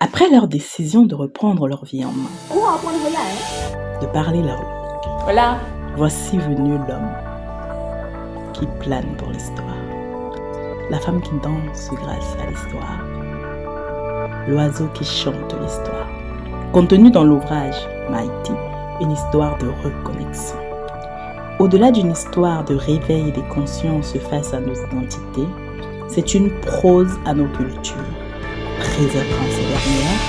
Après leur décision de reprendre leur vie en main, de parler leur langue, Voilà. voici venu l'homme qui plane pour l'histoire, la femme qui danse grâce à l'histoire, l'oiseau qui chante l'histoire. Contenu dans l'ouvrage Mighty, une histoire de reconnexion. Au-delà d'une histoire de réveil des consciences face à nos identités, c'est une prose à nos cultures. Préservons ces dernières,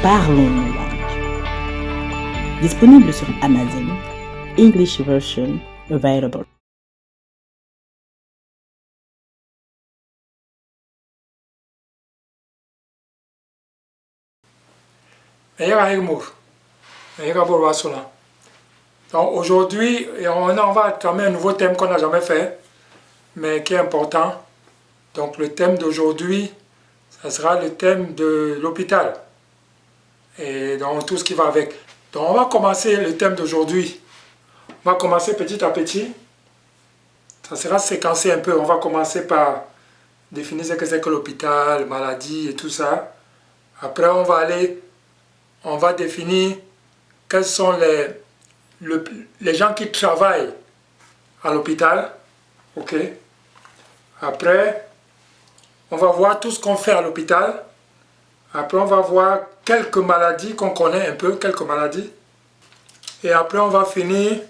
parlons nos langues. Disponible sur Amazon, English version available. Donc aujourd'hui, on va entamer un nouveau thème qu'on n'a jamais fait, mais qui est important. Donc le thème d'aujourd'hui, ça sera le thème de l'hôpital. Et donc tout ce qui va avec. Donc on va commencer le thème d'aujourd'hui. On va commencer petit à petit. Ça sera séquencé un peu. On va commencer par définir ce que c'est que l'hôpital, maladie et tout ça. Après on va définir quels sont les gens qui travaillent à l'hôpital. Ok. Après, on va voir tout ce qu'on fait à l'hôpital. Après, on va voir quelques maladies qu'on connaît un peu, quelques maladies. Et après, on va finir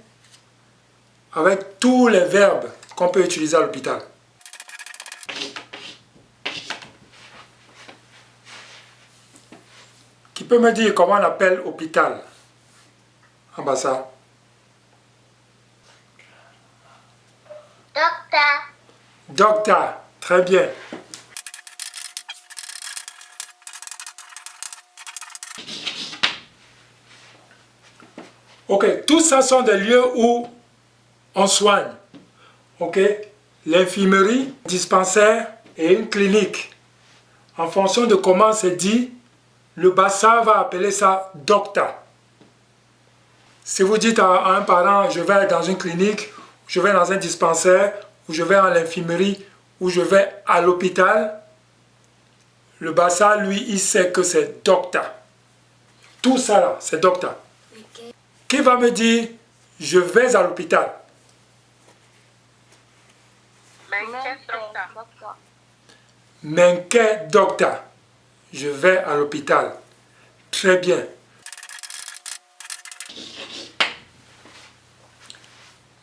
avec tous les verbes qu'on peut utiliser à l'hôpital. Qui peut me dire comment on appelle hôpital en Bassa? Docteur. Docteur, très bien. Ok, tout ça sont des lieux où on soigne. Ok, l'infirmerie, dispensaire et une clinique. En fonction de comment c'est dit, le Bassa va appeler ça docteur. Si vous dites à un parent, je vais dans une clinique, je vais dans un dispensaire, ou je vais à l'infirmerie, ou je vais à l'hôpital, le Bassa, lui, il sait que c'est docteur. Tout ça là, c'est docteur. Okay. Qui va me dire, je vais à l'hôpital? Menke docteur. Je vais à l'hôpital. Très bien.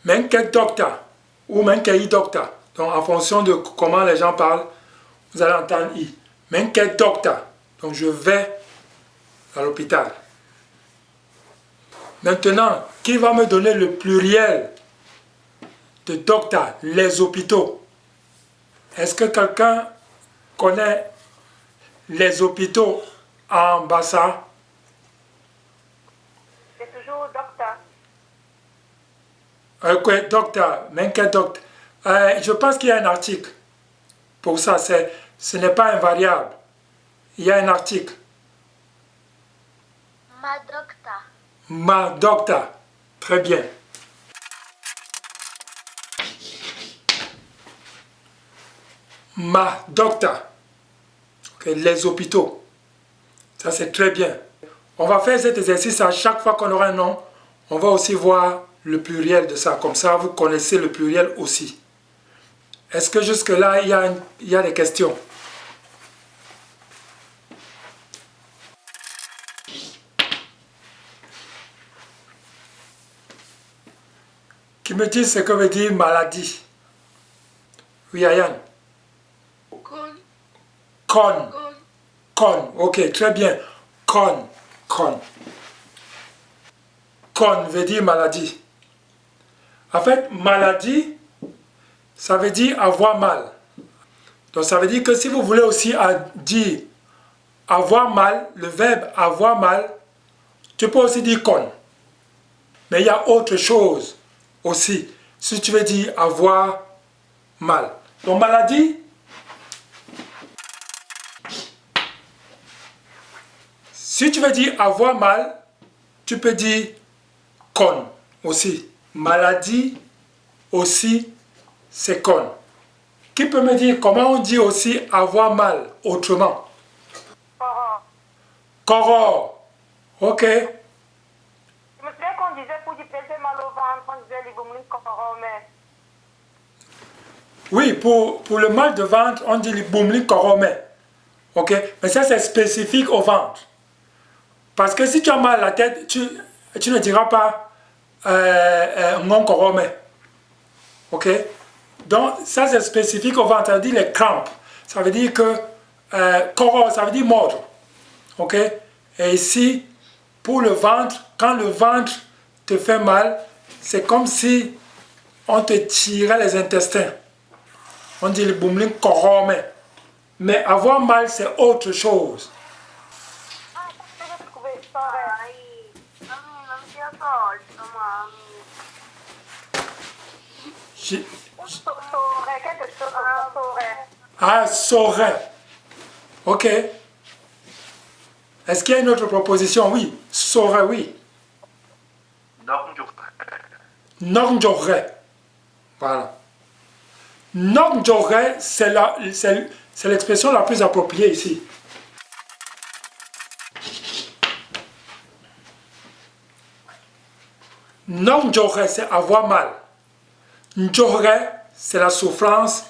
Menke docteur ou menke i docteur. Donc en fonction de comment les gens parlent, vous allez entendre i. Menke docteur. Donc je vais à l'hôpital. Maintenant, qui va me donner le pluriel de docteur? Les hôpitaux. Est-ce que quelqu'un connaît les hôpitaux en Bassa? C'est toujours docteur. Ok, docteur, menke docteur. Je pense qu'il y a un article pour ça. Ce n'est pas invariable. Il y a un article. Ma docteur. Ma docteur. Très bien. Ma docteur. Okay, les hôpitaux. Ça, c'est très bien. On va faire cet exercice à chaque fois qu'on aura un nom. On va aussi voir le pluriel de ça. Comme ça, vous connaissez le pluriel aussi. Est-ce que jusque-là, il y a des questions? Qui me dit ce que veut dire maladie? Oui, Ayane. Con. Con. Ok, très bien. Con. Con. Con veut dire maladie. En fait, maladie, ça veut dire avoir mal. Donc ça veut dire que si vous voulez aussi dire avoir mal, le verbe avoir mal, tu peux aussi dire con. Mais il y a autre chose aussi, si tu veux dire avoir mal. Donc maladie, si tu veux dire avoir mal, tu peux dire con aussi. Maladie aussi, c'est con. Qui peut me dire comment on dit aussi avoir mal autrement? Koro. Ok. Je me souviens qu'on disait pour dire fait mal au ventre, on disait les boumlin koro, mais... Oui, pour le mal de ventre, on dit les boumli korome. Ok? Mais ça, c'est spécifique au ventre. Parce que si tu as mal à la tête, tu ne diras pas mon korome. Ok? Donc, ça, c'est spécifique au ventre. Ça veut dire les crampes. Ça veut dire que koro, ça veut dire mordre. Ok? Et ici, pour le ventre, quand le ventre te fait mal, c'est comme si on te tirait les intestins. On dit le boumlin korome. Mais avoir mal, c'est autre chose. Ah, ça, j'ai trouvé ça. Saurait, quelque chose comme ça, saurait. Ah, saurait. Ok. Est-ce qu'il y a une autre proposition? Oui. Saurait, oui. Nornjore. Voilà. Nornjore, c'est l'expression la plus appropriée ici. Nornjore, c'est avoir mal. Njore, c'est la souffrance.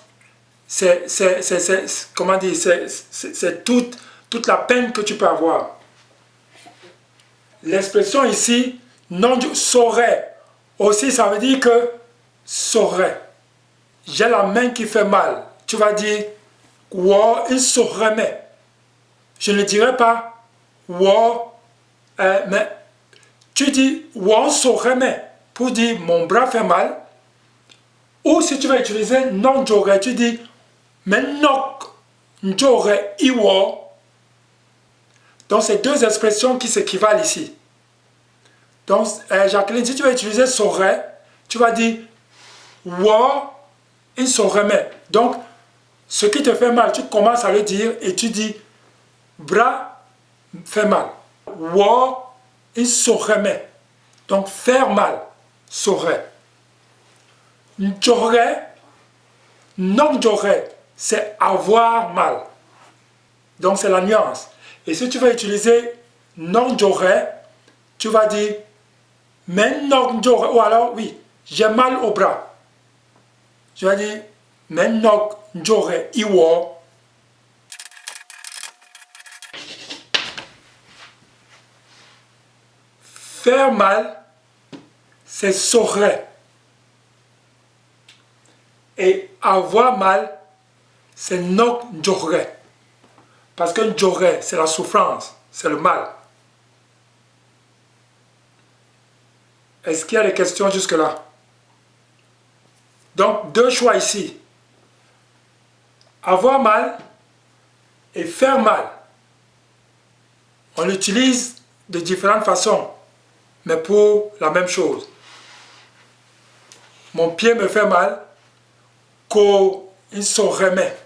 Comment dire, c'est toute la peine que tu peux avoir. L'expression ici, non saurait, aussi ça veut dire que saurait. J'ai la main qui fait mal. Tu vas dire, wow, il saurait mais. Je ne dirais pas, wow, mais tu dis, wow, saurait mais, pour dire mon bras fait mal. Ou si tu vas utiliser non j'aurais, tu dis, mais non j'aurais iwo. Donc, c'est deux expressions qui s'équivalent ici. Donc, Jacqueline, si tu vas utiliser saurait, tu vas dire wo, il saurait mais. Donc, ce qui te fait mal, tu commences à le dire et tu dis bras fait mal. Wo, il saurait mais. Donc, faire mal, saurait. J'aurais, non j'aurais, c'est avoir mal. Donc, c'est la nuance. Et si tu vas utiliser non j'aurais, tu vas dire mais non j'aurais, ou alors oui, j'ai mal au bras. Tu vas dire mais non j'aurais, iwo. Faire mal, c'est saurait. Et avoir mal, c'est non j'aurais. Parce que j'aurais, c'est la souffrance, c'est le mal. Est-ce qu'il y a des questions jusque-là? Donc, deux choix ici. Avoir mal et faire mal. On l'utilise de différentes façons, mais pour la même chose. Mon pied me fait mal, qu'il se remet.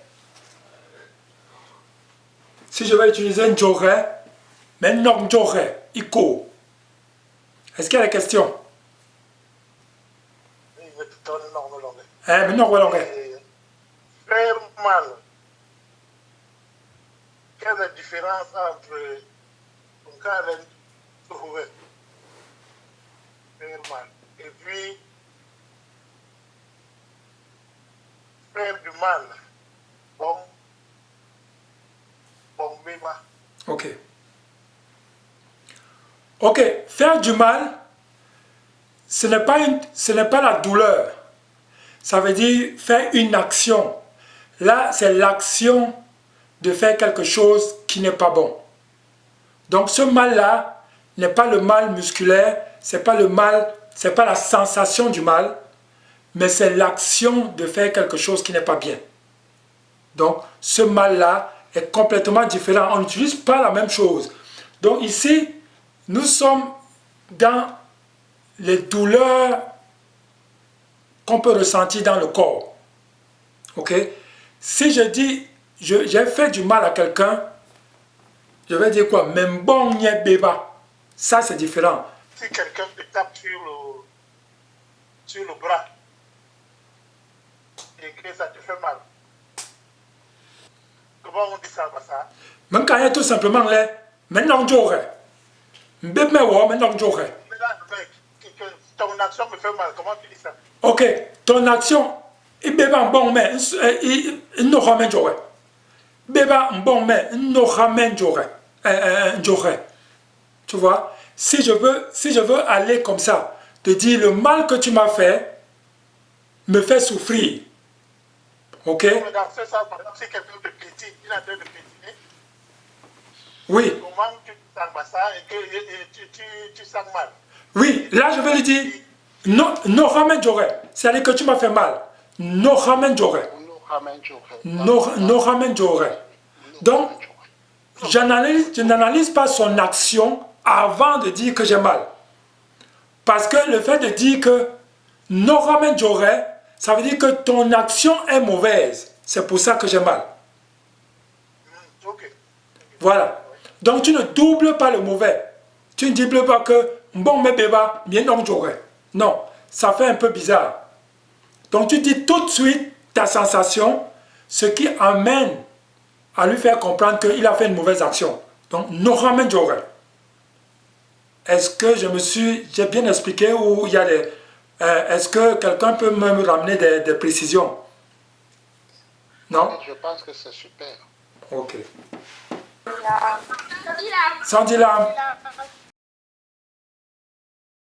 Si je vais utiliser un j'aurais, mais non j'aurais, iko. Est-ce qu'il y a des questions? Mais non, voilà, faire mal. Quelle est la différence entre un cas de trouver faire mal et puis faire du mal? Bon, bébé. Ok. Ok, faire du mal, ce n'est pas la douleur. Ça veut dire faire une action. Là, c'est l'action de faire quelque chose qui n'est pas bon. Donc ce mal-là n'est pas le mal musculaire, c'est pas le mal, c'est pas la sensation du mal, mais c'est l'action de faire quelque chose qui n'est pas bien. Donc ce mal-là est complètement différent. On n'utilise pas la même chose. Donc ici, nous sommes dans les douleurs qu'on peut ressentir dans le corps. Ok? Si je dis, j'ai fait du mal à quelqu'un, je vais dire quoi? Même bon n'y est béba. Ça, c'est différent. Si quelqu'un te tape sur le bras et que ça te fait mal, comment on dit ça? Même quand il y a tout simplement là, Maintenant, j'aurais. Maintenant, j'aurais. Ton action me fait mal. Comment tu dis ça? Ok, ton action, il bébé bon, mais il nous ramène j'aurais. Bébé bon, mais il nous ramène j'aurais. Tu vois, si je veux aller comme ça, te dire le mal que tu m'as fait me fait souffrir. Ok? Mais dans ce sens, par exemple, si quelqu'un te piétine, il a train de piétiner. Oui. Comment tu sens ça et que tu sens mal? Oui, là je vais lui dire, non ramène j'aurais. C'est-à-dire que tu m'as fait mal. Non ramène j'aurais. Non ramène j'aurais. Donc, je n'analyse pas son action avant de dire que j'ai mal. Parce que le fait de dire que non ramène j'aurais, ça veut dire que ton action est mauvaise. C'est pour ça que j'ai mal. Ok. Voilà. Donc tu ne doubles pas le mauvais. Tu ne doubles pas que bon mais bébé, bien donc j'aurais. Non, ça fait un peu bizarre. Donc tu dis tout de suite ta sensation, ce qui amène à lui faire comprendre qu'il a fait une mauvaise action. Donc non ramène j'aurais. Est-ce que j'ai bien expliqué ou il y a des... est-ce que quelqu'un peut me ramener des précisions? Non? Je pense que c'est super. Ok. Sandilam.